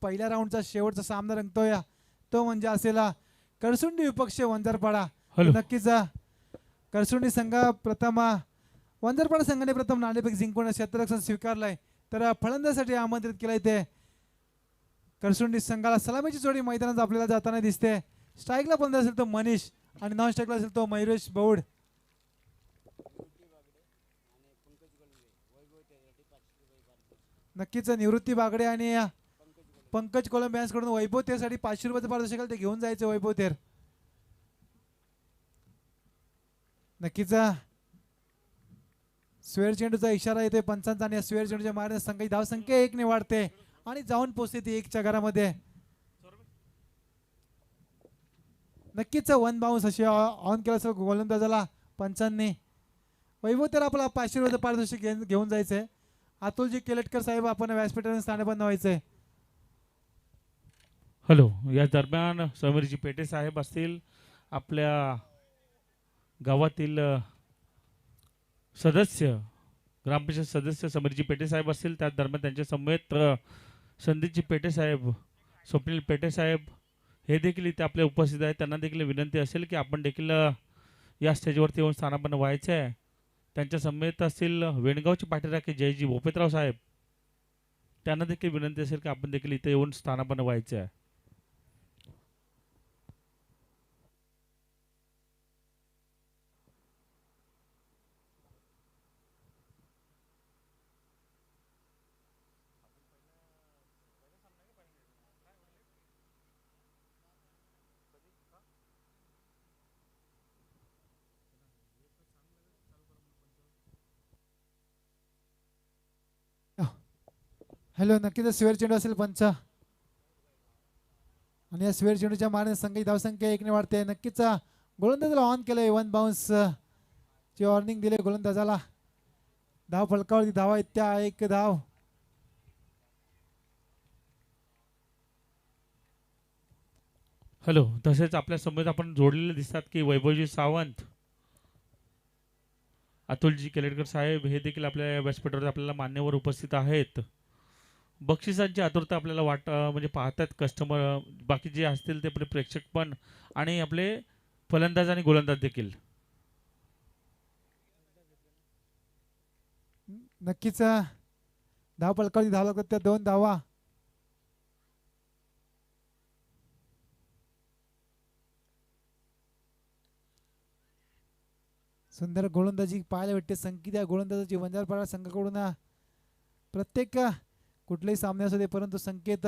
पहिल्या राऊंडचा शेवटचा सामना रंगतोय तो म्हणजे असेल करसुंडी विपक्ष वंजारपाडा. नक्कीच करसुंडी संघ प्रथम वंजारपाडा संघाने प्रथम नाणेफेक जिंकून क्षेत्ररक्षण स्वीकारलंय तर फलंदाजीसाठी आमंत्रित केलंय ते करसुंडी संघाला सलामीची जोडी मैदानात आपल्याला जाताना दिसते. स्ट्राईकला फलंदाज असेल तो मनीष आणि नॉन स्ट्राईकला असेल तो मयुरेश बौड. नक्कीच निवृत्ती बागडे आणि पंकज कोलंब यांच्याकडून वैभव तेरसाठी 500 रुपयाचं पारितोषिक ते घेऊन जायचं. वैभव तेर नक्कीच स्वेर चेंडूचा इशारा येते पंचांचा आणि स्वेर चेंडूच्या मारण्यात संघाची धावसंख्या 1 ने वाढते आणि जाऊन पोहोचते ती 1च्या घरामध्ये. नक्कीच वन बाउन्स अशी ऑन केला असेल गोलंदाजाला पंचांनी. वैभव तेर आपला 500 रुपयाचं पारितोषिक घेऊन जायचंय. अतुलजी केलेटकर साहेब आपण व्यासपीठावर स्थानबद्ध व्हायचंय. हॅलो. या दरम्यान समीरजी पेटे साहेब असतील आपल्या गावातील सदस्य ग्रामपंचायत सदस्य समीरजी पेटे साहेब असतील. त्या दरम्यान त्यांच्या समेत संदीपजी पेटे साहेब स्वप्नील पेटे साहेब हे देखील इथे आपले उपस्थित आहेत. त्यांना देखील विनंती असेल की आपण देखील या स्टेजवरती येऊन स्थानापन्न व्हायचे आहे. त्यांच्या समेत असतील वेणगावचे पाठीराखे जयजी भोपेतराव साहेब. त्यांना देखील विनंती असेल की आपण देखील इथे येऊन स्थानापन्न व्हायचे आहे. हॅलो. नक्कीच स्वेर चेंडू असेल पंच आणि या स्वेर चेंडूच्या मारण्यात संघाची धावसंख्या 1 ने वाढते. नक्कीच गोलंदाजाला ऑन केलंय. वन बाउन्स ची वॉर्निंग दिली गोलंदाजाला. धाव फलकावरती धावा इत्या 1 धाव. हॅलो. तसेच आपल्या समोर आपण जोडलेले दिसतात की वैभवजी सावंत अतुलजी केलेटकर साहेब हे देखील आपल्या व्यासपीठावर आपल्याला मान्यवर उपस्थित आहेत. बक्षिसांची आतुरता आपल्याला म्हणजे पाहतात कस्टमर बाकी जे असतील ते आपले प्रेक्षक पण आणि आपले फलंदाज आणि गोलंदाज देखील. नक्कीच धाव फलकावरती धाव लागतात त्या 2 धावा. सुंदर गोलंदाजी पाहायला भेटते. संकेत या गोलंदाजाची वंजारपाडा संघाकडून प्रत्येक कुठल्याही सामने असू दे परंतु संकेत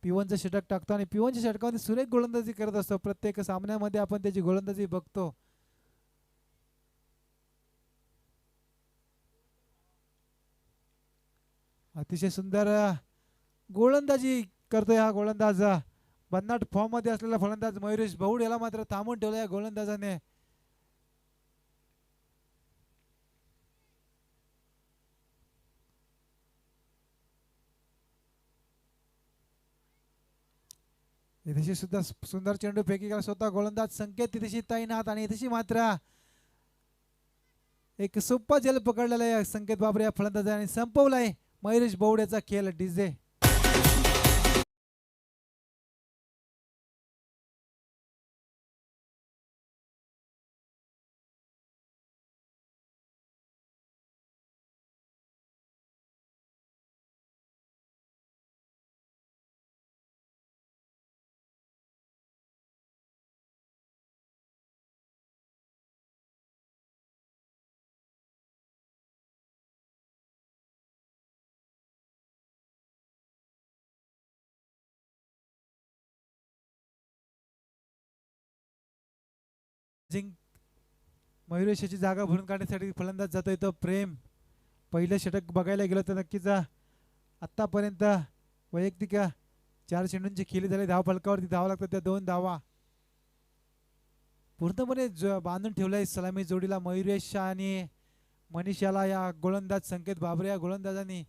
पिवनचं षटक टाकतो आणि पिवनच्या षटकामध्ये सुरेख गोलंदाजी करत असतो. प्रत्येक सामन्यामध्ये आपण त्याची गोलंदाजी बघतो. अतिशय सुंदर गोलंदाजी करतोय हा गोलंदाज. भन्नाट फॉर्म मध्ये असलेला फलंदाज मयुरेश बौड याला मात्र थांबून ठेवलं या गोलंदाजाने. इथेशी सुद्धा सुंदर चेंडू फेकी केला स्वतः गोलंदाज संकेत तिथेशी तैनात आणि इथेशी मात्र एक सोपा जल पकडलेला आहे संकेत बाबरे या फलंदाजाने संपवलाय मयुरेश बौड याचा खेळ. डीजे जिंक मयुरेशाची जागा भरून काढण्यासाठी फलंदाज जातोय तो प्रेम. पहिलं षटक बघायला गेलं तर नक्कीच आतापर्यंत वैयक्तिक 4 चेंडूंची खेळी झाली. धाव फलकावरती धावा लागतात त्या 2 धावा. पूर्णपणे बांधून ठेवलाय सलामी जोडीला मयुरेश आणि मनीष याला या गोलंदाज संकेत बाबरे या गोलंदाजांनी.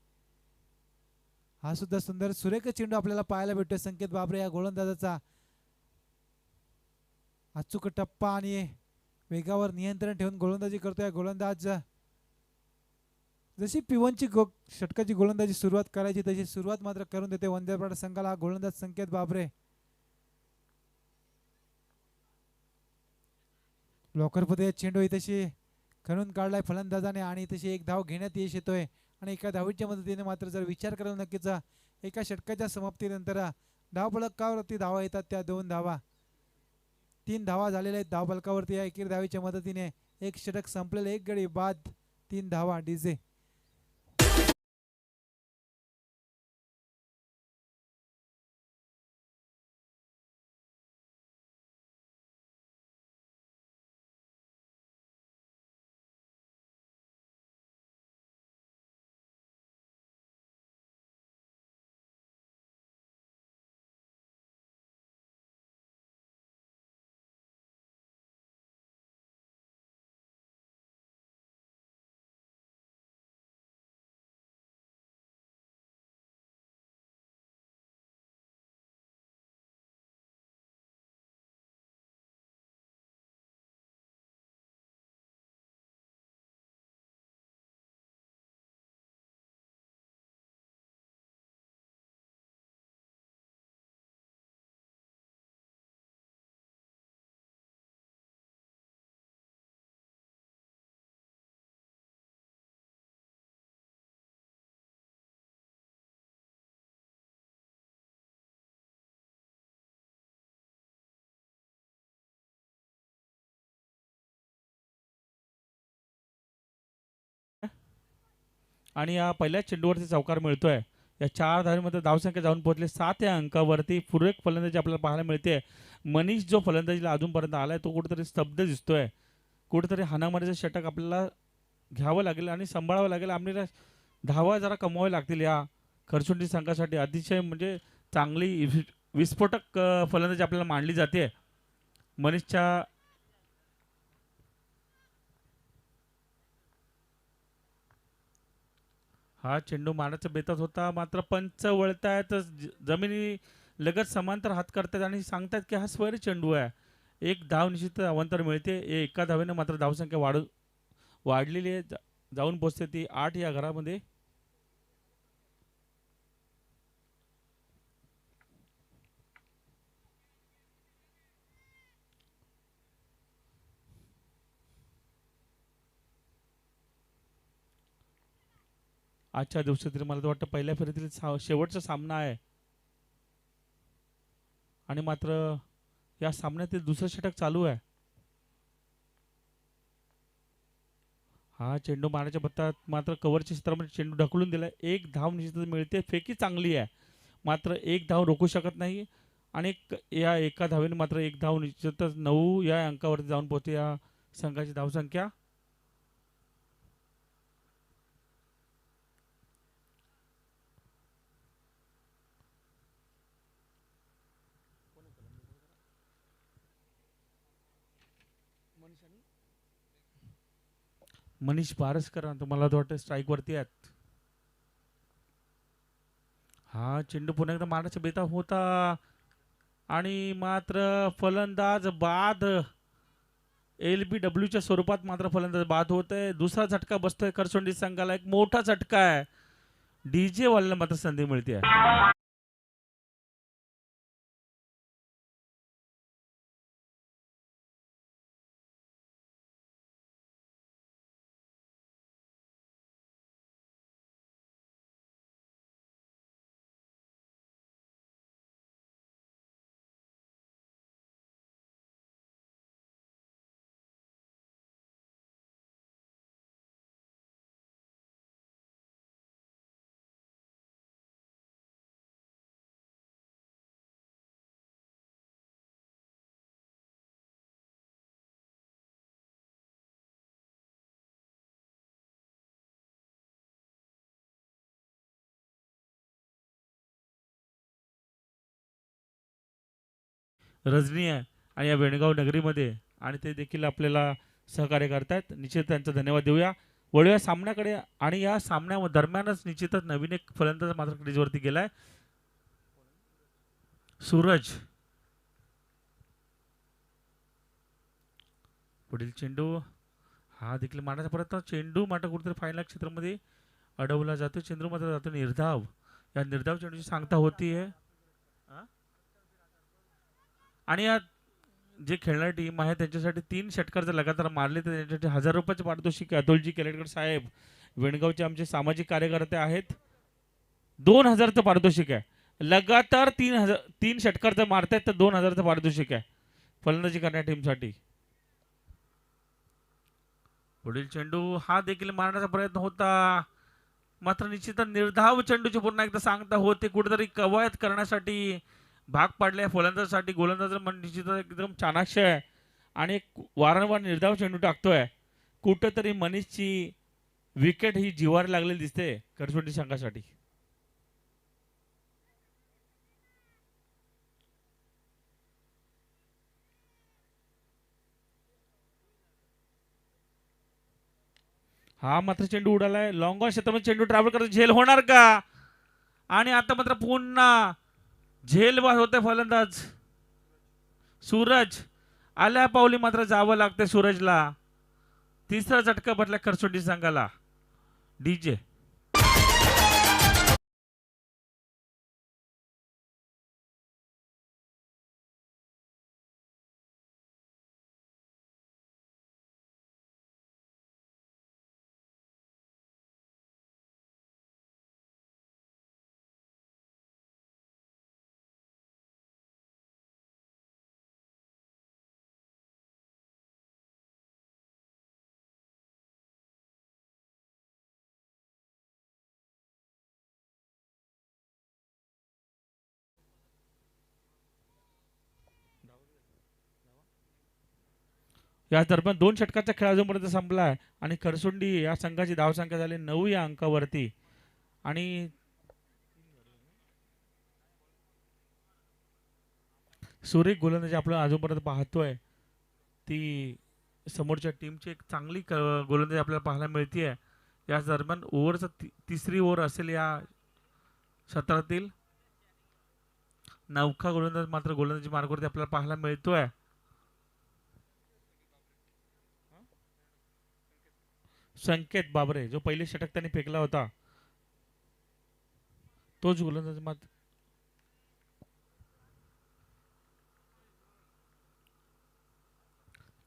हा सुद्धा सुंदर सुरेख चेंडू आपल्याला पाहायला भेटतोय संकेत बाबरे या गोलंदाजाचा. अचूक टप्पा आणि वेगावर नियंत्रण ठेवून गोलंदाजी करतोय गोलंदाज जशी पिवनची षटकाची गोलंदाजी सुरुवात करायची तशी सुरुवात मात्र करून देते वंजारपाडा संघाला. गोलंदाज संकेत बाबरे ब्लॉकरमध्ये चेंडू तशी खणून काढलाय फलंदाजाने आणि तशी एक धाव घेण्यात यश येतोय. आणि एका धावीच्या मदतीने मात्र जर विचार केला नक्कीच एका षटकाच्या समाप्तीनंतर धावफलकावरती धावा येतात त्या 2 धावा. 3 धावा झालेल्या आहेत धावफलकावरती या एकेरी धावीच्या मदतीने. एक षटक संपलेलं, एक गडी बाद, 3 धावा. डीजे आणि या पहिल्या चेंडूवरती चौकार मिळतोय. या 4 धावांमध्ये धावसंख्या जाऊन पोहोचले 7 या अंकावरती. पूरक फलंदाजी आपल्याला पाहायला मिळते. मनीष जो फलंदाजीला अजूनपर्यंत आलाय तो कुठेतरी स्तब्ध दिसतोय. कुठेतरी हाणामारीचं षटक आपल्याला घ्यावं लागेल आणि सांभाळावं लागेल. आपल्याला धावा जरा कमवाव्या लागतील या खरसुंडी संघासाठी. अतिशय म्हणजे चांगली विस्फोटक फलंदाजी आपल्याला मांडली जाते मनीषच्या. हा चेंडू मारण्याचा बेतात होता मात्र पंच वळतायत जमिनी लगत समांतर हात करतात आणि सांगतात की हा स्वैरी चेंडू आहे. एक धाव निश्चित अवंतर मिळते. एका धावेने मात्र धावसंख्या वाढलेली आहे. जाऊन पोचते ती 8 या घरामध्ये. आजच्या दिवशी तरी मला तर वाटतं पहिल्या फेरीतील शेवटचा सामना आहे आणि मात्र या सामन्यातील दुसरं षटक चालू आहे. हा चेंडू मारण्याच्या बत्तात मात्र कव्हरच्या क्षेत्रामध्ये चेंडू ढकलून दिलाय. एक धाव निश्चितच मिळते. फेकी चांगली आहे मात्र एक धाव रोखू शकत नाही आणि या एका धावेने मात्र एक धाव निश्चितच 9 या अंकावरती जाऊन पोहोचते या संघाची धावसंख्या. मनीष पारसकर तुम्हाला वाटतं स्ट्राईक वरती आहेत. हा चेंडू पुन्हा एकदा मारण्याचा बेता होता आणि मात्र फलंदाज बाद. LBWच्या स्वरूपात मात्र फलंदाज बाद होत आहे. दुसरा झटका बसतोय करसोंडी संघाला. एक मोठा झटका आहे. डीजे वाल्याला मात्र संधी मिळते. रजनी आहे आणि या वेणगाव नगरीमध्ये आणि ते देखील आपल्याला सहकार्य करतायत. निश्चित त्यांचा धन्यवाद देऊया. वळूया सामन्याकडे आणि या सामन्या दरम्यानच निश्चितच नवीन एक फलंदाज मात्र क्रीजवरती गेलाय. सूरज. पुढील चेंडू हा देखील मारण्याचा प्रयत्न. चेंडू मात्र कुठेतरी फायनल क्षेत्रामध्ये अडवला जातो, चेंडू मात्र जातो निर्धाव. या निर्धाव चेंडूची सांगता होतीये. आणि या जे खेळणारी टीम आहे त्यांच्यासाठी 3 षटकार जर लगातार मारले तर त्यांच्यासाठी 1000 रुपयाचे पारितोषिक अतुलजी केलेटकर साहेब वेणगावचे आमचे सामाजिक कार्यकर्ते आहेत. 2000चं पारितोषिक आहे. लगातार 3 षटकार जर मारतायत तर 2000चं पारितोषिक आहे फलंदाजी करणाऱ्या टीमसाठी. पुढील चेंडू हा देखील मारण्याचा प्रयत्न होता, मात्र निश्चितच निर्धाव चेंडूची पुन्हा एकदा सांगता होते. कुठेतरी कवायत करण्यासाठी भाग पाडले फलंदाजासाठी. गोलंदाज निश्चितच एकदम चाणाक्ष आहे आणि वारंवार निर्धाव चेंडू टाकतोय. कुठेतरी मनीषची विकेट ही जिवार लागलेली दिसते करसोटी संघासाठी. हा मात्र चेंडू उडालाय लॉंग ऑन क्षेत्रामध्ये. चेंडू ट्रॅव्हल करत झेल होणार का? आणि आता मात्र पुन्हा झेल बाद होते फलंदाज सूरज. आल्या पावली मात्र जावं लागते सूरजला. तिसरा झटका बसला करसोटी संघाला. डीजे या दरम्यान 2 षटकाचा खेळ अजूनपर्यंत संपलाय आणि खरसुंडी या संघाची धावसंख्या झाली 9 या अंकावरती. आणि सुरेख गोलंदाजी आपण अजूनपर्यंत पाहतोय ती समोरच्या टीमची एक चांगली गोलंदाजी आपल्याला पाहायला मिळतीये. या दरम्यान ओव्हरचा तिसरी ओव्हर असेल या सत्रातील. नवखा गोलंदाज मात्र गोलंदाजी मार्गावरती आपल्याला पाहायला मिळतोय. संकेत बाबरे जो पहिले षटक त्यांनी फेकला होता तोच गोलंदाज मात्र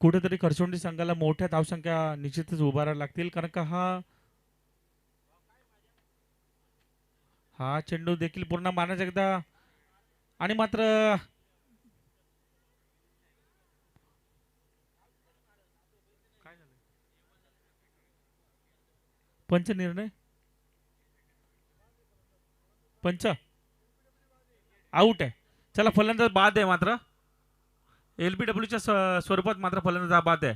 कुठेतरी खरसोंडी संघाला मोठ्या धावसंख्या निश्चितच उभारायला लागतील. कारण का हा चेंडू देखील पूर्ण मारण्याचा एकदा आणि मात्र पंच निर्णय पंच आउट आहे. चला फलंदाज बाद आहे. मात्र एलबीडब्ल्यूच्या स्वरूपात मात्र फलंदाज बाद आहे.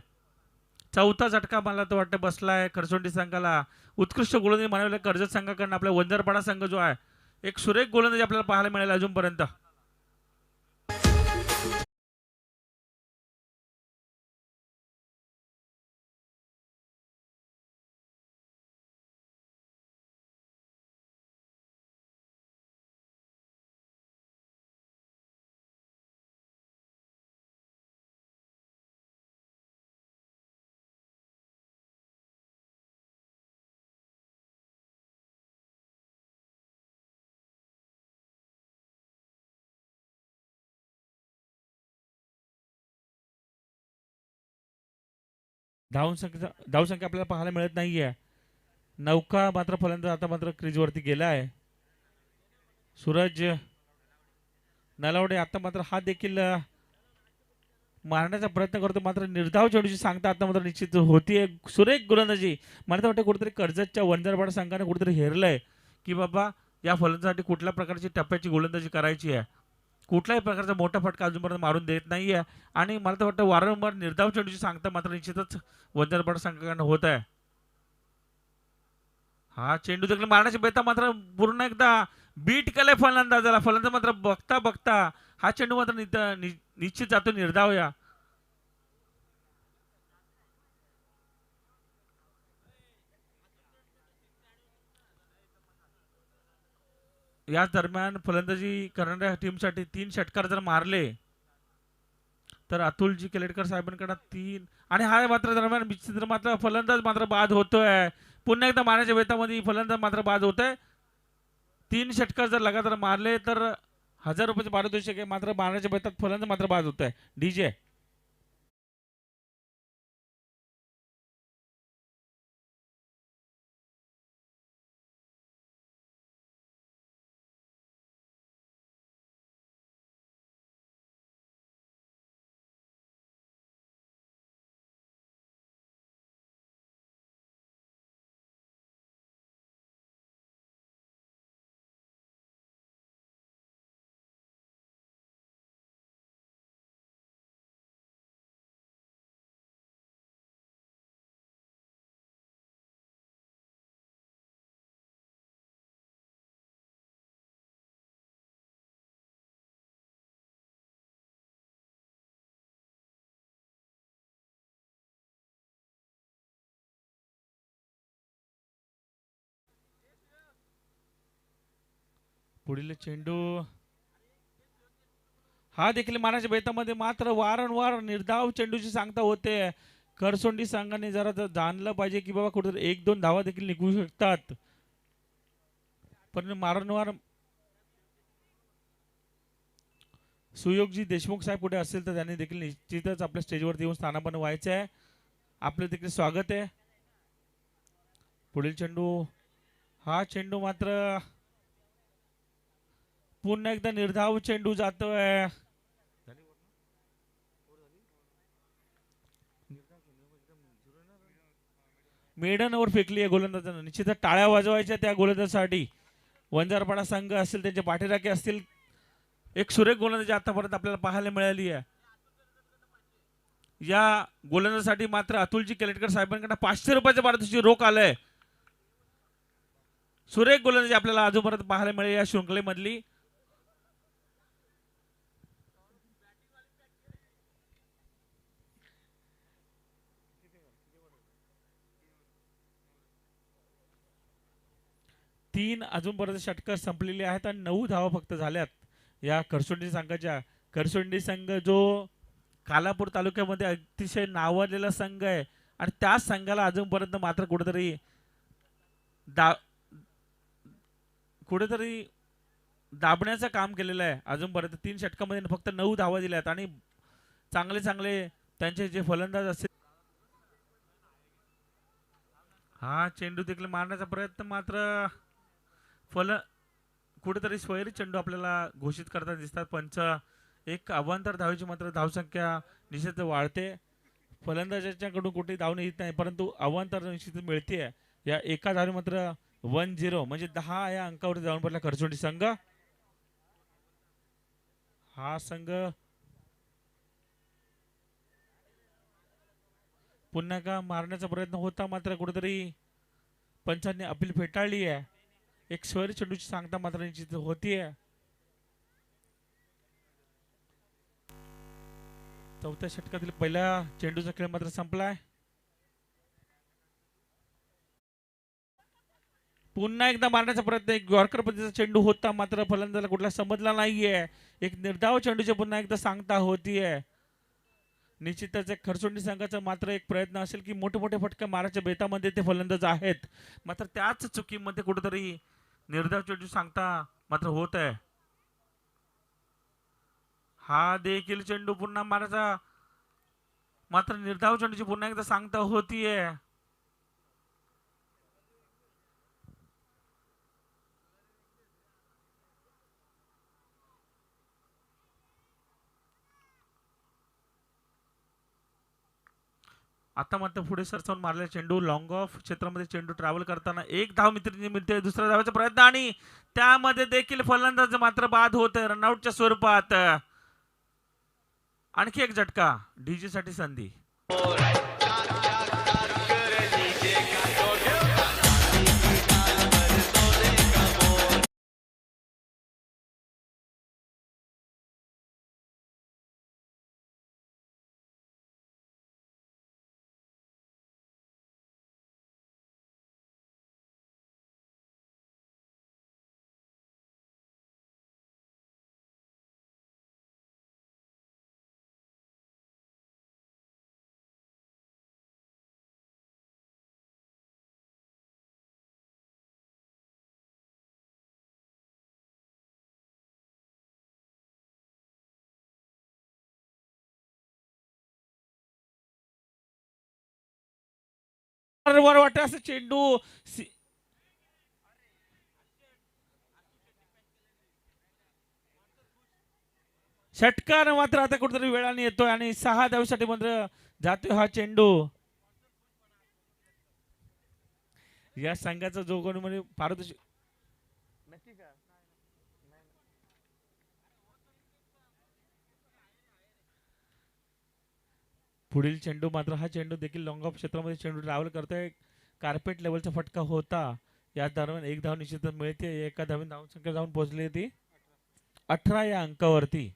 चौथा झटका मला तर वाटतं बसलाय खरसोंडी संघाला. उत्कृष्ट गोलंदाजी म्हणाले कर्जत संघाकडून आपला वंजारपाडा संघ जो आहे एक सुरेख गोलंदाजी आपल्याला पाहायला मिळाली अजूनपर्यंत. धावसंख्या आपल्याला पाहायला मिळत नाहीये. नौका मात्र फलंदाज आता मात्र क्रीजवरती गेला आहे. सूरज नलावडे आता मात्र हा देखील मारण्याचा प्रयत्न करतो, मात्र निर्धाव चेंडूची सांगता आता मात्र निश्चित होतीये. सुरेख गोलंदाजी मला वाटतं कुठेतरी कर्जतच्या वंजारपाडा संघाने कुठेतरी हेरलंय की बाबा या फलंदाजासाठी कुठल्या प्रकारची टप्प्याची गोलंदाजी करायची आहे. कुठल्याही प्रकारचा मोठा फटका अजूनपर्यंत मारून देत नाहीये आणि मला तर वाटतं वारंवार निर्धाव चेंडूची सांगता मात्र निश्चितच वंजारपाडा संघाकडून होत आहे. हा चेंडू देखील मारण्याची बेता मात्र पूर्ण एकदा बीट केलाय फलंदाजाला. फलंदाज मात्र बघता बघता हा चेंडू मात्र निश्चित जातो निर्धाव. या दरम्यान फलंदाजी करणाऱ्या टीमसाठी 3 षटकार जर मारले तर अतुलजी केलेटकर साहेबांकडे 3 आणि हा मात्र दरम्यान मात्र फलंदाज मात्र बाद होतोय. पुन्हा एकदा मारण्याच्या बेतामध्ये फलंदाज मात्र बाद होत आहे. 3 षटकार जर लगातार मारले तर 1000 रुपयाचे पारितोषिक आहे. मात्र मारण्याच्या बेतात फलंदाज मात्र बाद होत आहे. डीजे पुढील चेंडू हा देखील मारण्याच्या बेतामध्ये मात्र वारंवार निर्धाव चेंडूची सांगता होते. करसोंडी संघाने जरा जाणलं पाहिजे की बाबा कुठे 1-2 धावा देखील निघू शकतात. पण वारंवार सुयोगजी देशमुख साहेब कुठे असेल तर त्यांनी देखील निश्चितच आपल्या स्टेजवरती येऊन स्थानापन्न व्हायचे आहे. आपलं देखील स्वागत आहे. पुढील चेंडू हा चेंडू मात्र पुन्हा एकदा निर्धाव चेंडू जातोय. मेडनवर फेकली आहे गोलंदाजानं. निश्चितच टाळ्या वाजवायच्या त्या गोलंदाजासाठी. वंजारपाडा संघ असतील त्यांचे पाठीराखे असतील. एक सुरेख गोलंदाजी आतापर्यंत आपल्याला पाहायला मिळाली आहे. या गोलंदाजासाठी मात्र अतुलजी केलेटकर साहेबांकडे 500 रुपयाचे पारितोषिक रोख आलंय. सुरेख गोलंदाजी आपल्याला अजूनपर्यंत पाहायला मिळेल या शृंखलेमधली. तीन अजूनपर्यंत षटकर संपलेले आहेत आणि 9 धावा फक्त झाल्यात या करसोंडी संघाच्या. करसोंडी संघ जो कालापूर तालुक्यामध्ये अतिशय नावाजलेला संघ आहे आणि त्या संघाला अजूनपर्यंत मात्र कुठेतरी दाबण्याचं काम केलेलं आहे. अजूनपर्यंत 3 षटकामध्ये फक्त 9 धावा दिल्यात आणि चांगले चांगले त्यांचे जे फलंदाज असतील. हा चेंडू देखील मारण्याचा प्रयत्न मात्र कुठेतरी स्वैरी चेंडू आपल्याला घोषित करताना दिसतात. पंच एक अवांतर धावेची मात्र धावसंख्या निश्चित वाढते. फलंदाजाच्याकडून कुठे धावणे येत नाही परंतु अवांतर निश्चित मिळते. या एका धावे मात्र 1-0 म्हणजे 10 या अंकावरती जाऊन पडला करसोंडी संघ. हा संघ पुन्हा का मारण्याचा प्रयत्न होता मात्र कुठेतरी पंचांनी अपील फेटाळली आहे. एक स्वैरी चेंडूची सांगता मात्र निश्चित होतीये. चौथ्या षटकातील पहिल्या चेंडूचा खेळ मात्र संपलाय. पुन्हा एकदा मारण्याचा प्रयत्न. एक यॉर्कर पद्धतीचा चेंडू होता मात्र फलंदाजाला कुठला समजला नाहीये. एक निर्धाव चेंडूची पुन्हा एकदा सांगता होतीये. निश्चितच एक खरसोंडी संघाचा मात्र एक प्रयत्न असेल की मोठे मोठे फटके मारायच्या बेतामध्ये ते फलंदाज आहेत मात्र त्याच चुकीमध्ये कुठेतरी निर्धाव चेंडू सांगता मात्र होत आहे. हा देखील चेंडू पुन्हा मारायचा मात्र निर्धाव चेंडूची पुन्हा एकदा सांगता होतीये. आता मात्र पुढे सरसावून मारलेला चेंडू लॉंग ऑफ क्षेत्रामध्ये चेंडू ट्रॅव्हल करताना एक धाव मिळते. दुसऱ्या धावाचा प्रयत्न आणि त्यामध्ये देखील फलंदाज मात्र बाद होत आहे रनआउटच्या स्वरूपात. आणखी एक झटका डीजे साठी संधी. मात्र वर वाटत असं चेंडू षटकार मात्र आता कुठेतरी वेळाने येतोय आणि 6 धावेसाठी मात्र जातोय हा चेंडू. या संघाचा जो कोणी म्हणजे पारदर्शक नक्की का पुढील चेंडू मात्र हा चेंडू देखील लॉंग ऑफ क्षेत्रामध्ये चेंडू ट्रॅव्हल करतोय. कार्पेट लेवलचा फटका होता. या दरम्यान एक धाव निश्चितच मिळते. एका धावेने धावसंख्या जाऊन पोहोचली होती 18 या अंकावरती.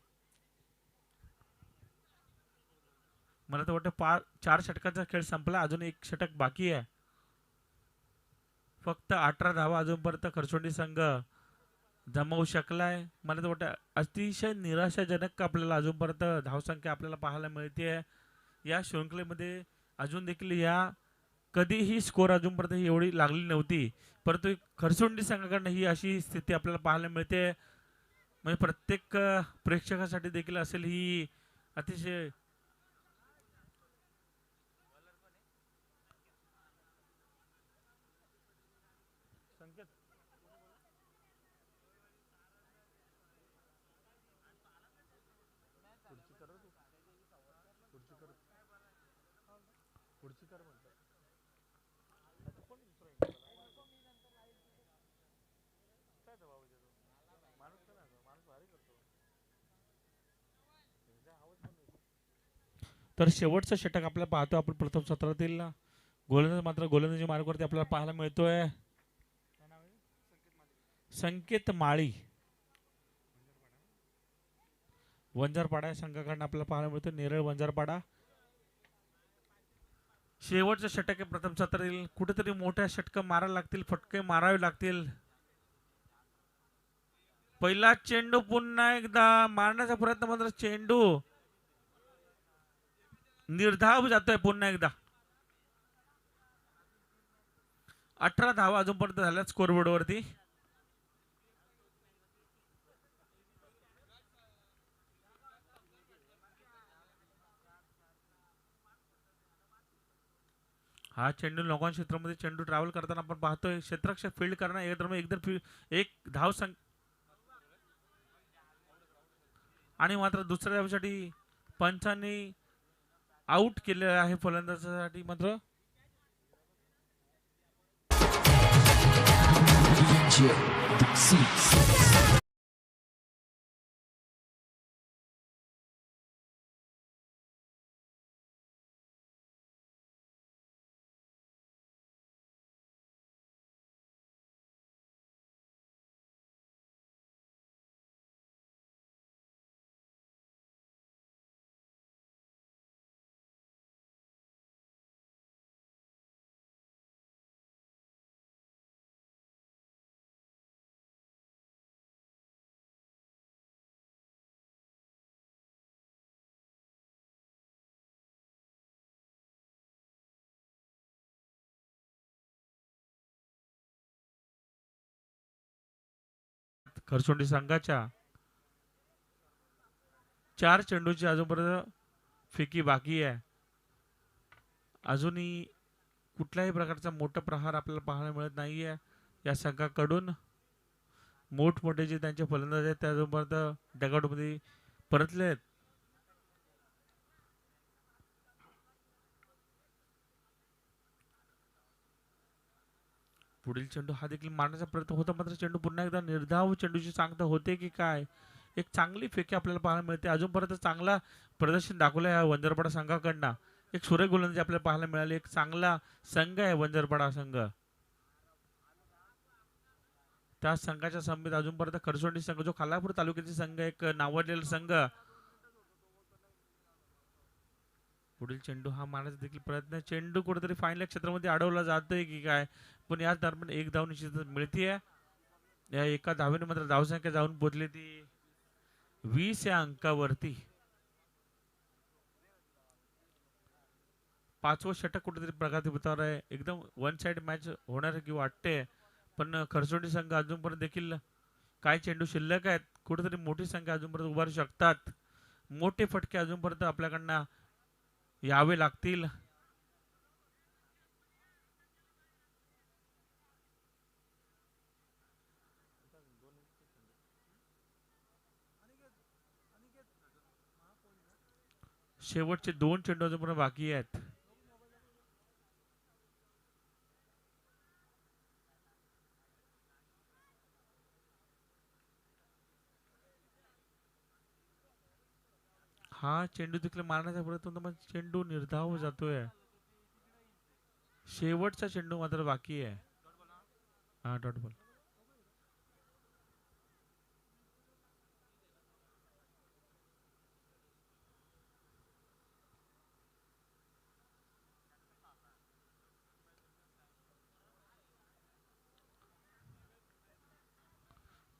मला तर वाटतं 4 षटकाचा खेळ संपला. अजून एक षटक बाकी आहे. फक्त 18 धावा अजूनपर्यंत खरसोंडी संघ जमवू शकलाय. मला तर वाटतं अतिशय निराशाजनक आपल्याला अजूनपर्यंत धावसंख्या आपल्याला पाहायला मिळते. या शृंखलेमध्ये अजून देखील या कधीही स्कोर अजूनपर्यंत एवढी लागली नव्हती. परंतु खरसोंडी संघाकडनं ही अशी स्थिती आपल्याला पाहायला मिळते. म्हणजे प्रत्येक प्रेक्षकासाठी देखील असेल ही अतिशय तर शेवटचं षटक आपल्याला पाहतो आपण प्रथम सत्रातील गोलंदाज मात्र गोलंदाजी मार्गावरती आपल्याला पाहायला मिळतोय संकेत माळी. वंजारपाडा या संघाकडून आपल्याला पाहायला मिळतो नेरळ वंजारपाडा. शेवटचं षटक आहे प्रथम सत्रातील. कुठेतरी मोठ्या षटक मारायला लागतील, फटके मारावे लागतील. पहिला चेंडू पुन्हा एकदा मारण्याचा प्रयत्न मात्र चेंडू निर्धाव जातोय पुन्हा एकदा. 18 धावा अजूनपर्यंत झाल्या स्कोरबोर्ड वरती. हा चेंडू लोकांच्या क्षेत्रामध्ये चेंडू ट्रॅव्हल करताना आपण पाहतोय क्षेत्ररक्षक फील्ड करणार एक धाव आणि मात्र दुसऱ्या धावेसाठी पंचांनी आउट केले आहे फलंदाजासाठी मात्र खरसोंडी संघाच्या 4 चेंडूची अजूनपर्यंत फेकी बाकी आहे. अजूनही कुठल्याही प्रकारचा मोठा प्रहार आपल्याला पाहायला मिळत नाहीये या संघाकडून. मोठमोठे जे त्यांचे फलंदाज आहेत त्या अजूनपर्यंत डगआउट मध्ये परतले आहेत. पुढील चेंडू हा देखील मारण्याचा प्रयत्न होता मात्र चेंडू पुन्हा एकदा निर्धाव चेंडूची सांगता होते की काय. एक चांगली फेकी आपल्याला पाहायला मिळते. अजूनपर्यंत चांगला प्रदर्शन दाखवलं या वंजारपाडा संघाकडनं. एक सुरेख गोलंदाजी आपल्याला पाहायला मिळाली. एक चांगला संघ आहे वंजारपाडा संघ. त्या संघाच्या समितीत अजूनपर्यंत खरसोंडी संघ जो खालापूर तालुक्याचा संघ एक नावाजलेला संघ. पुढील चेंडू हा मारण्याचा देखील प्रयत्न. चेंडू कुठेतरी फायनल क्षेत्रामध्ये अडवला जातोय की काय पण याच दरम्यान एक धाव निश्चित मिळतीये. या एका धावेने मात्र धावसंख्या जाऊन पोहोचली ती 20 या अंकावरती. 5वं षटक कुठेतरी प्रगतीपथावर आहे. एकदम वन साइड मॅच होणार की वाटते पण खरसोंडी संघ अजूनपर्यंत देखील काय चेंडू शिल्लक आहेत. कुठेतरी मोठी संख्या अजूनपर्यंत उभारू शकतात. मोठे फटके अजूनपर्यंत आपल्याकडनं यावे लागतील. शेवटचे 2 चेंडू अजून बाकी आहेत. हा चेंडू तिकडे मारण्याचा प्रयत्न होता, पण चेंडू निर्धाव जातोय. शेवटचा चेंडू मात्र बाकी आहे. हा डॉट बॉल.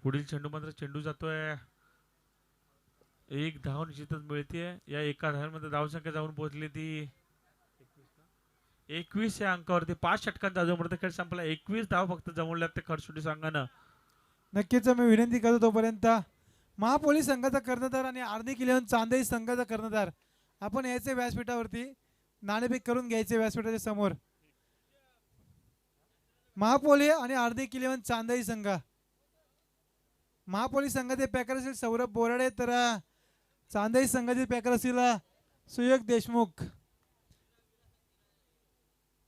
पुढील चेंडू मात्र चेंडू जातोय. एक धाव निश्चितच मिळते. या एका धावेमध्ये धावसंख्या जाऊन पोहोचली ती 21 या अंकावरती. 5 षटकांचा अजूनपर्यंत खेळ संपला. 21 धाव फक्त जमवल्यात ते खरसुंडी संघानं. नक्कीच मी विनंती करतो तोपर्यंत महापोलीस संघाचा कर्णधार आणि हार्दिक इलेव्हन चांदेई संघाचा कर्णधार आपण यायचे व्यासपीठावरती, नाणेफेक करून घ्यायचे व्यासपीठाच्या समोर. महापोली आणि हार्दिक इलेव्हन चांदेई संघ. महापोलीस संघाचे पॅकर असतील सौरभ बोराडे, तर चांदेई संघाचे पॅकर असतील सुयोग देशमुख.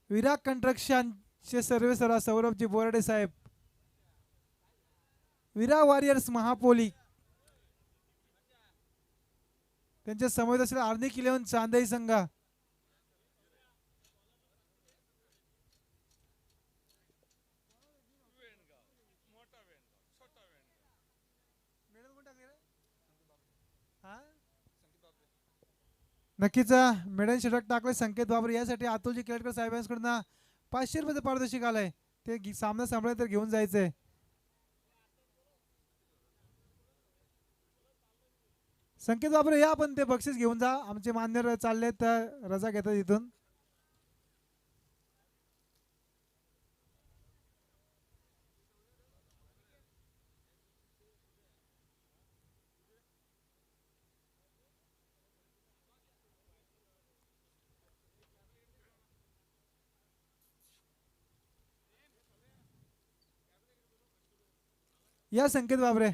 विराट कंस्ट्रक्शनचे सर्वेसर्वा सौरभजी बोराडे साहेब. विरा वॉरियर्स महापोली त्यांच्या समोर असेल हार्दिक इलेव्हन चांदेई संघ. नक्कीच मेडल षटक टाकले संकेत बाबर. यासाठी अतुलजी केळकर साहेबांकडून 500 रुपयाचं पारितोषिक आलंय. ते सामना सांभाळले तर घेऊन जायचंय. संकेत बाबर या, आपण ते बक्षीस घेऊन जा. आमचे मान्यवर चालले तर रजा घेतात इथून. या संकेत बाबरे.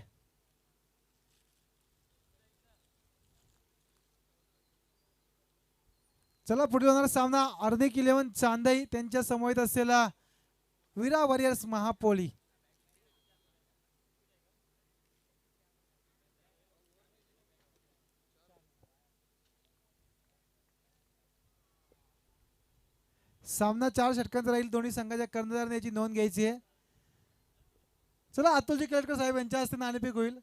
चला पुढे होणारा सामना हार्दिक इलेव्हन चांदेई त्यांच्या समवेत असलेला विरा वॉरियर्स महापोली. सामना 4 षटकांचा राहील. दोन्ही संघाच्या कर्णधाराने याची नोंद घ्यायची आहे. चला अतुलजी केळकर साहेब यांच्या हस्ते नाणेफेक होईल.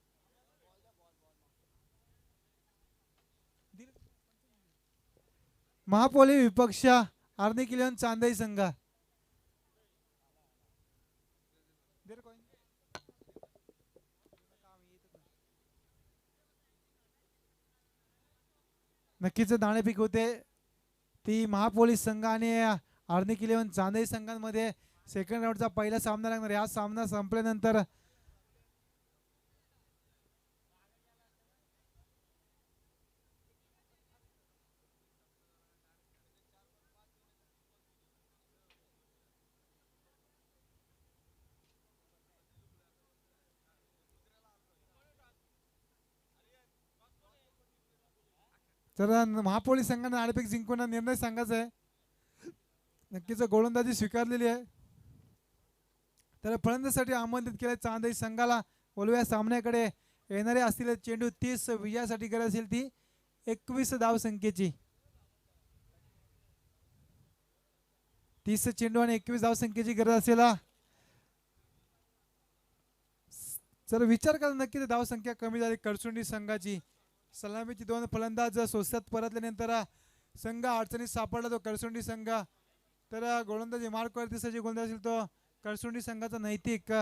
महापोली विपक्ष हार्दिक इलेव्हन चांदेई संघ. नक्कीच नाणेफेक होते ती महापोलीस संघ आणि हार्दिक इलेव्हन चांदेई संघांमध्ये. सेकंड राऊंडचा पहिला सामना लागणार. हा सामना संपल्यानंतर तर महापोलीस संघाने नाणेफेक जिंकून निर्णय सांगायचा आहे. नक्कीच गोलंदाजी स्वीकारलेली आहे. तर फलंदाजीसाठी आमंत्रित केले चांदेई संघाला. बोलूया सामन्याकडे. येणारे असतील चेंडू 30 विजयासाठी गरज असेल ती 21 धाव संख्येची. 30 चेंडू आणि 21 धाव संख्येची गरज असेल. जर विचार करा नक्कीच धाव संख्या कमी झाली करसुंडी संघाची. सलामीची 2 फलंदाज स्वस्तात परतल्यानंतर संघ अडचणीत सापडला तो करसुंडी संघ. तर गोलंदाजी मार्क वरती गोलंदाज असेल तो करसुंडी संघाचा नैतिक.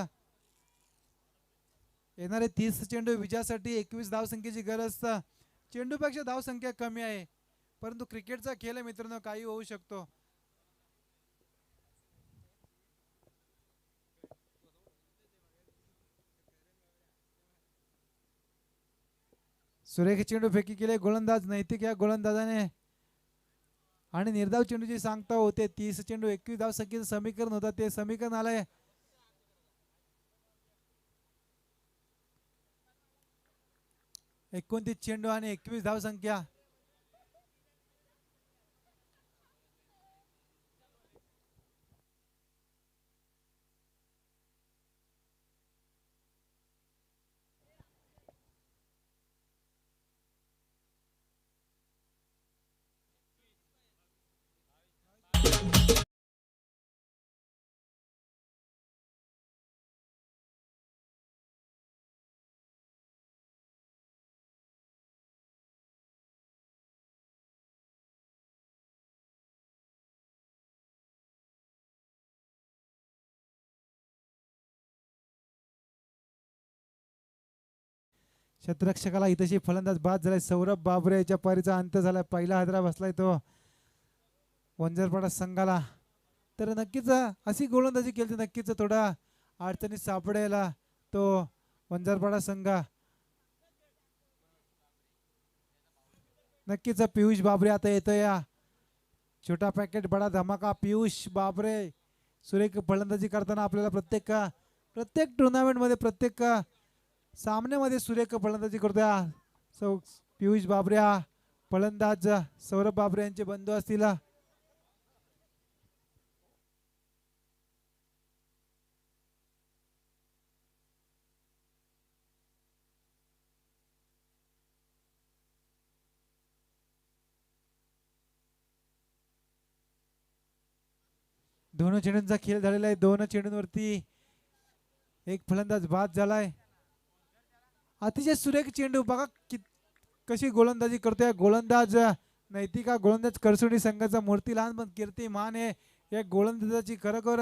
येणारे 30 चेंडू विजयासाठी 21 धाव संख्येची गरज. चेंडूपेक्षा धाव संख्या कमी आहे, परंतु क्रिकेटचा खेळ आहे मित्रांनो, काही होऊ शकतो. सुरेख चेंडू फेकी केले गोलंदाज नैतिक या गोलंदाजाने. आणि निर्धाव चेंडूची सांगता होते 30 चेंडू 21 धाव संख्येचं समीकरण होता. ते समीकरण आलंय 29 चेंडू आणि 21 धाव संख्या. क्षेत्ररक्षकाला इथेशी फलंदाज बाद झालाय. सौरभ बाबरे याच्या पारीचा अंत झालाय. पहिला हादरा बसलाय तो वंजारपाडा संघाला. तर नक्कीच अशी गोलंदाजी केली तर नक्कीच थोडा अडचणीत सापडेला तो वंजारपाडा संघ. नक्कीच पियुष बाबरे आता येतोय. या छोटा पॅकेट बडा धमाका. पियुष बाबरे सुरेख फलंदाजी करताना आपल्याला प्रत्येक टुर्नामेंट मध्ये प्रत्येक सामन्यामध्ये सुरेख फलंदाजी करतोय. पियुष बाबरे फलंदाज सौरभ बाबरे यांचे बंधू असतील. दोन चेंडूंचा खेळ झालेला आहे. दोन चेंडूंवरती एक फलंदाज बाद झालाय. अतिशय सुरेख चेंडू बघा कशी गोलंदाजी करतोय गोलंदाज. नैतिका गोलंदाज करसुडी संघाचा मूर्ती लहान पण कीर्तिमान आहे. या गोलंदाजाची खरोखर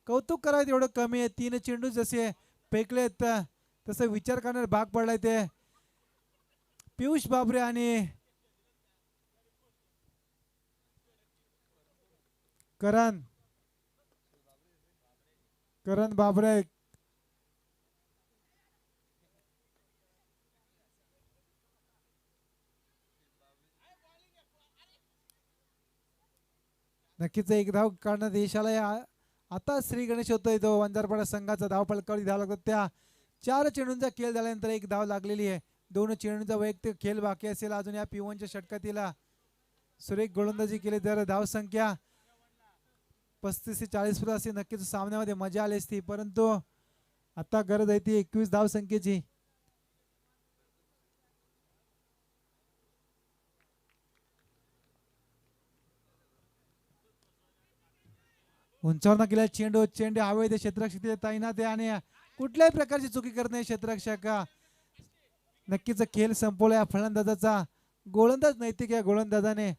कौतुक करावं तेवढं कमी आहे. 3 चेंडू जसे फेकलेत तसं विचार करण्यास भाग पडलाय ते पियुष बाबरे आणि करण बाबरे. नक्कीच एक धाव काढण्यात यश आलंय. आता श्री गणेश होतोय तो वंजारपाडा संघाचा. धाव फलकावरी धाव लागतात. त्या 4 चेंडूंचा खेळ झाल्यानंतर एक धाव लागलेली आहे. 2 चेंडूंचा वैयक्तिक खेळ बाकी असेल अजून या पिवनच्या षटकातील. सुरेख गोलंदाजी केली तर धाव संख्या 35 ते 40 पर्यंत असे नक्कीच सामन्यामध्ये मजा आली असती. परंतु आता गरज आहे ती 21 धाव संख्येची. उंचावर केला चेंडू हवेत क्षेत्ररक्षक तैनात आहे आणि कुठल्याही प्रकारची चुकी करत नाही क्षेत्ररक्षक. नक्कीच खेळ संपवला फलंदाजाचा. गोलंदाज नैतिक या गोलंदाजाने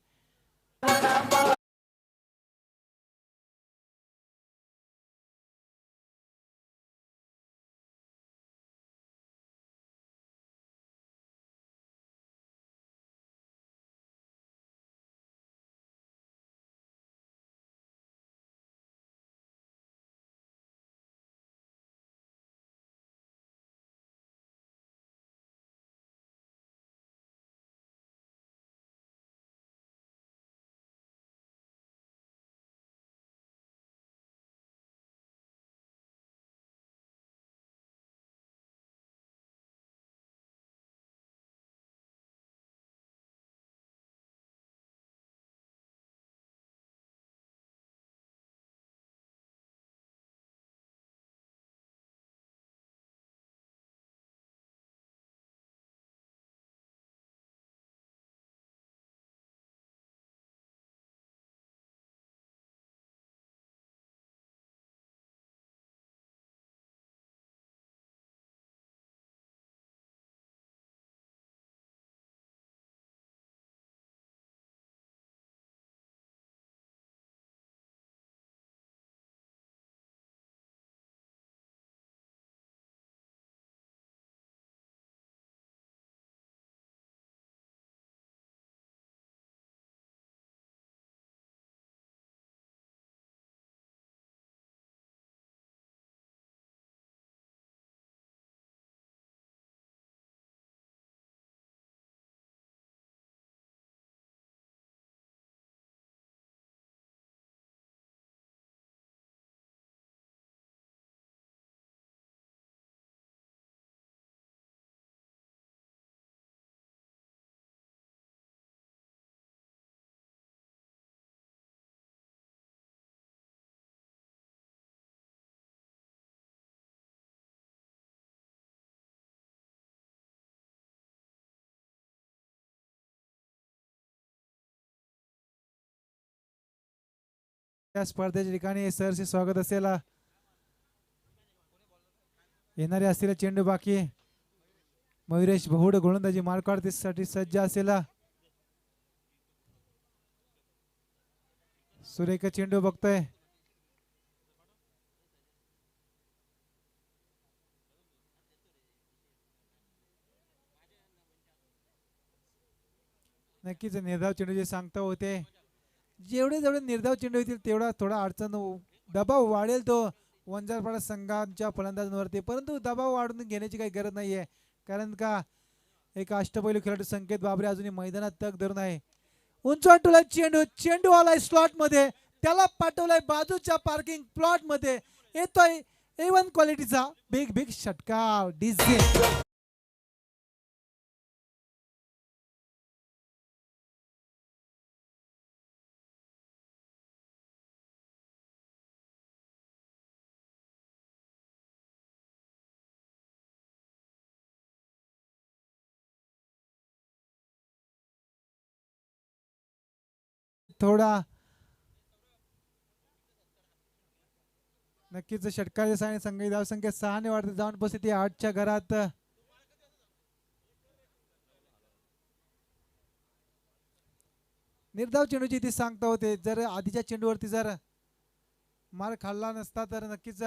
या स्पर्धेच्या ठिकाणी सरचे स्वागत असेल. येणारे असलेला चेंडू बाकी. मयुरेश बहुड गोलंदाजी मार्कासाठी सज्ज असेल. सुरेख चेंडू बघतोय. नक्कीच निर्धाव चेंडूचे सांगता होते. जेवढे जेवढे निर्धाव चेंडू येतील तेवढा थोडा अडचण दबाव वाढेल तो वंजारपाडा संघाच्या फलंदाजांवरती, परंतु दबाव वाढून घेण्याची काही गरज नाहीये. कारण का एक अष्टपैलू खेळाडू संकेत बाबरे अजूनही मैदानात तग धरून आहे. उंचवून टोला चेंडू, चेंडू आलाय स्लॉट मध्ये, त्याला पाठवलाय बाजूच्या पार्किंग प्लॉट मध्ये, येतोय A1 क्वालिटीचा बिग बिग षटकार डीजे. थोडा नक्कीच षटकाच्या साहाय्याने संघ धावसंख्या 6 ने वाढते, जाऊन उपस्थिती 8च्या घरात. निर्धाव चेंडूची ती सांगता होते, जर आधीच्या चेंडूवरती जर मार खाल्ला नसता तर नक्कीच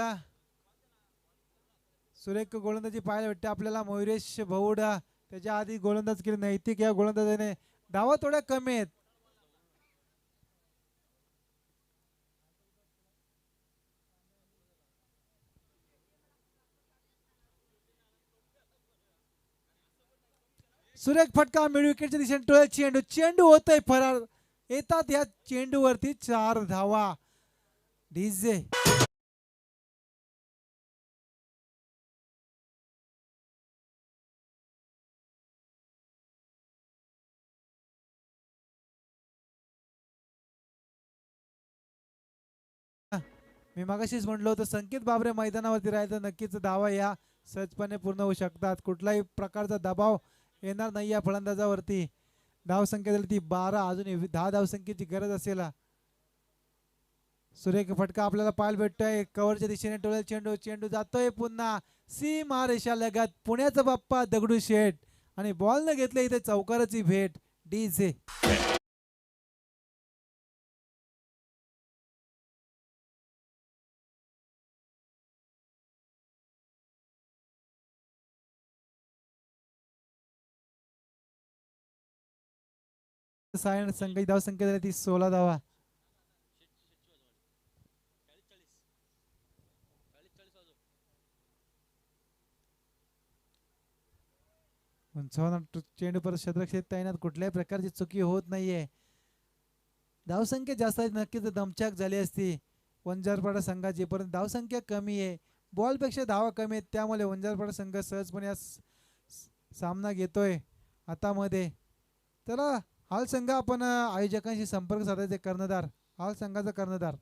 सुरेख गोलंदाजी पाहायला भेटते आपल्याला. मयुरेश भौडा त्याच्या आधी गोलंदाज केली, नैतिक या गोलंदाजाने धावा थोड्या कमी आहेत. सुरेख फटका मिड विकेटच्या दिशेने टोळ्या चेंडू, चेंडू होतोय फरार, येतात या चेंडूवरती 4 धावा डीजे. मी मागाशीच म्हटलं होतं संकेत बाबरे मैदानावरती राहिले तर नक्कीच धावा या सहजपणे पूर्ण होऊ शकतात. कुठलाही प्रकारचा दबाव येणार नाही या फलंदाजावरती. धावसंख्या झाली ती 12, अजून 10 धावसंख्येची गरज असेल. सुरेख फटका आपल्याला पाहायला भेटतोय कव्हरच्या दिशेने टोळेल चेंडू, चेंडू जातोय पुन्हा सीमा रेषा लगत, पुण्याचा बाप्पा दगडू शेठ आणि बॉल न घेतले इथे चौकाराची भेट डीजे. सायन संघ धावसंख्या झाली ती 16 धावा. चेंडू परत क्षेत्रक्षेत्र तैनात, कुठल्याही प्रकारची चुकी होत नाहीये. धावसंख्या जास्त आहे, नक्कीच दमछाक झाली असती वंजारपाडा संघाची, परंतु धावसंख्या कमी आहे, बॉल पेक्षा धावा कमी आहेत, त्यामुळे वंजारपाडा संघ सहजपणे या सामना घेतोय हातामध्ये. चला हाल संघ आपण आयोजकांशी संपर्क साधायचे. कर्णधार हाल संघाचा कर्णधार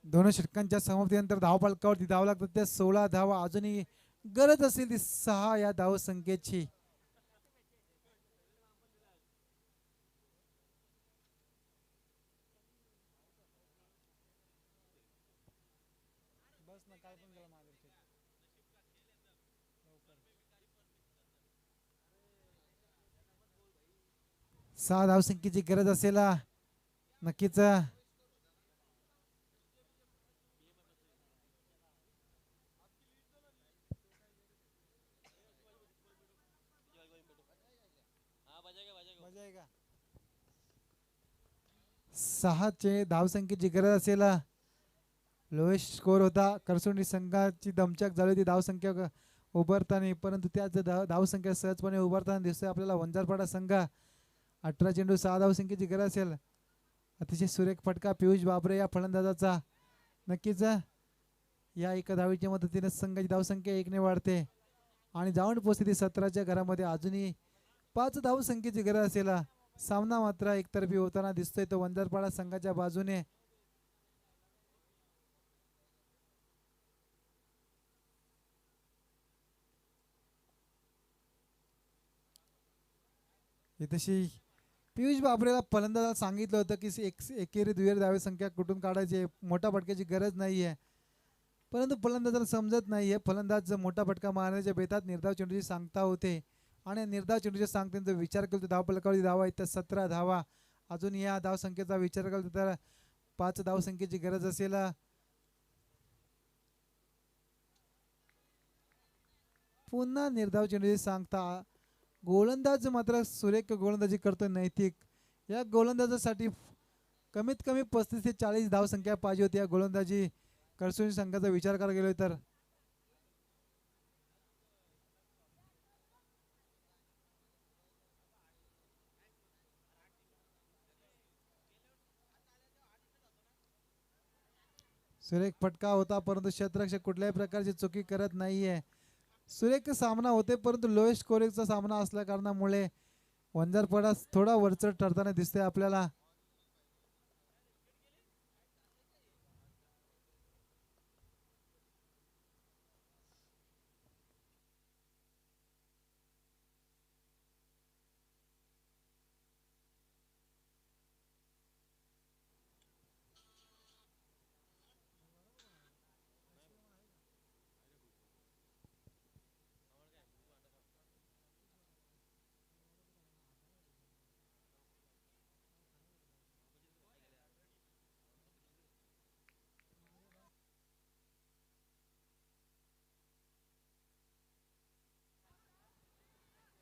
दोन षटकांच्या समाप्तीनंतर धावफलकावरती धाव लागतात त्या 16 धावा, अजूनही गरज असेल ती 6 या धाव संख्येची. सहा धावसंख्येची गरज असेल नक्कीच. सहाचे धावसंख्येची गरज असेल. लोएस्ट स्कोर होता, करसुंडी संघाची दमछाक झाली होती धावसंख्या उभारताना, परंतु त्याच धावसंख्या सहजपणे उभारताना दिसतोय आपल्याला वंजारपाडा संघ. 18 चेंडू 6 धावसंख्येची गरज असेल. अतिशय सुरेख फटका पियुष बाबरे या फलंदाजाचा. नक्कीच या एका धावीच्या मदतीने संघाची धावसंख्या 1 ने वाढते आणि जाऊन पोहोचते 17च्या घरामध्ये. अजूनही 5 धावसंख्येची गरज असेल. सामना मात्र एकतर्फी होताना दिसतोय तो वंजारपाडा संघाच्या बाजूने. तशी पियुष बाबरेला फलंदाजाला सांगितलं होतं की एकेरी दुहेरी धावे संख्या कुठून काढायची, मोठा फटक्याची गरज नाहीये, परंतु फलंदाजाला समजत नाहीये. फलंदाज मोठा फटका मारण्याच्या बेतात निर्धाव चेंडूची सांगता होते आणि निर्धाव चेंडूच्या सांगतेचा विचार केला तर धावफलकावरती धावा आहेत 17 धावा, अजून या धावसंख्येचा विचार केला तर 5 धावसंख्येची गरज असेल. पुन्हा निर्धाव चेंडू सांगता गोलंदाज मात्र सुरेख गोलंदाजी करतोय नैतिक. या गोलंदाजासाठी कमीत कमी 35 ते 40 धावसंख्या पाहिजे होती. या गोलंदाजी करसुनी संघाचा विचार करायला गेलोय तर सुरेख फटका होता परंतु क्षेत्ररक्षक कुठल्याही प्रकारची चुकी करत नाहीये. सुरेख सामना होते परंतु लोएस्ट स्कोरिंगचा सामना असल्या कारणामुळे वंजारपाडा थोडा वरचढ ठरताना दिसतोय आपल्याला.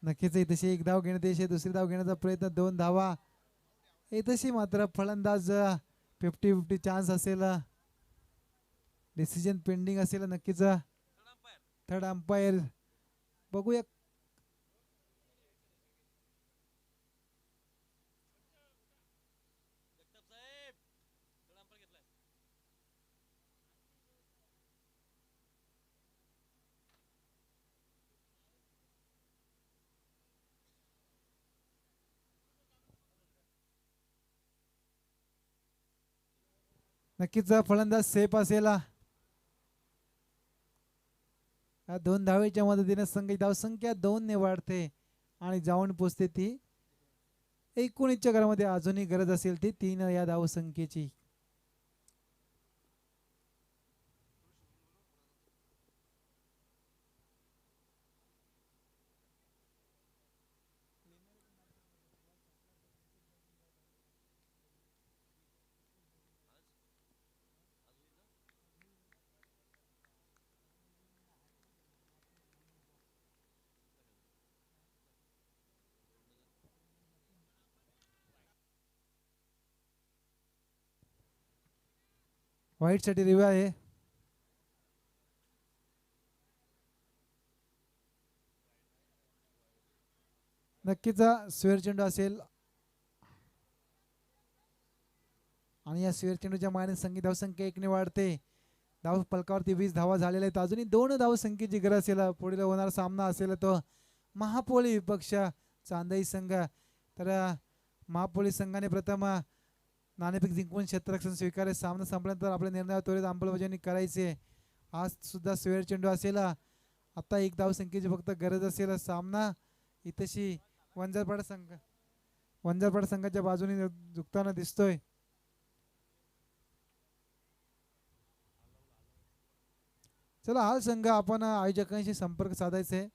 नक्कीच इथेशी एक धाव घेण्यात येते. दुसरी धाव घेण्याचा प्रयत्न 2 धावा. इथेशी मात्र फलंदाज 50-50 चान्स असेल. डिसिजन पेंडिंग असेल नक्कीच. थर्ड अंपायर बघूया. नक्कीच फलंदाज सेफ असेल. या 2 धावेच्या मदतीने संघ धावसंख्या 2 ने वाढते आणि जाऊन पोचते ती 19च्या घरामध्ये. अजूनही गरज असेल ती 3 या धावसंख्येची. वाईट साठी रिव्यू आहे. नक्कीच स्वेअर चेंडू असेल आणि या स्वेअर चेंडूच्या माने संगीत धावसंख्या 1 ने वाढते. धाव फलकावरती 20 धावा झालेल्या आहेत. अजूनही 2 धावसंख्येची गरज असेल. पुढील होणारा सामना असेल तो महापोली विपक्ष चांदई संघ. तर महापोली संघाने प्रथम नाणेफेक जिंकून क्षेत्ररक्षण स्वीकारले. सामना संपल्यानंतर आपल्या निर्णयावर त्वरित अंमलबजावणी करायची. आज सुद्धा स्वेअर चेंडू असेल. आता 1 धावसंख्येची फक्त गरज असेल. सामना इथेशी वंजारपाडा संघाच्या बाजूने झुकताना दिसतोय. चला हा संघ आपण आयोजकांशी संपर्क साधायचा आहे.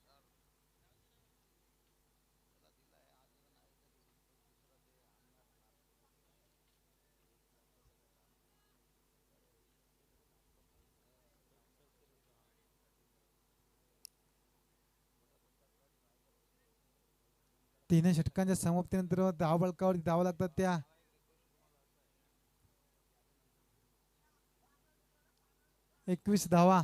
तीन षटकांच्या समाप्तीनंतर धाव बळकावरती धावा लागतात त्या. एकवीस धावा.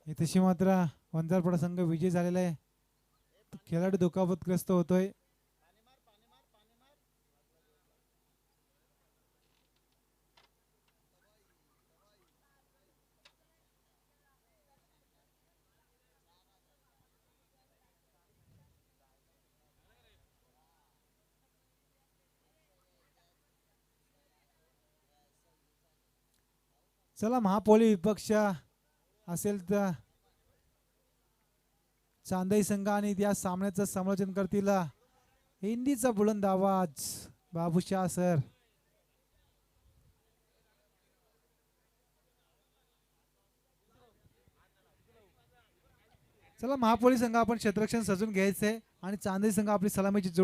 इथेशी मात्र वंजारपाडा संघ विजय झालेला आहे. खेळाडू दुखापतग्रस्त होतोय. चला महापोली विपक्ष असेल तर चांदई संघ आणि या सामन्याचं समालोचन करतील हिंदीचा बुलंद आवाज बाबूशाह सर. चला महापोली संघ आपण क्षेत्ररक्षण सजून घ्यायचंय आणि चांदई संघ आपली सलामीची जोडी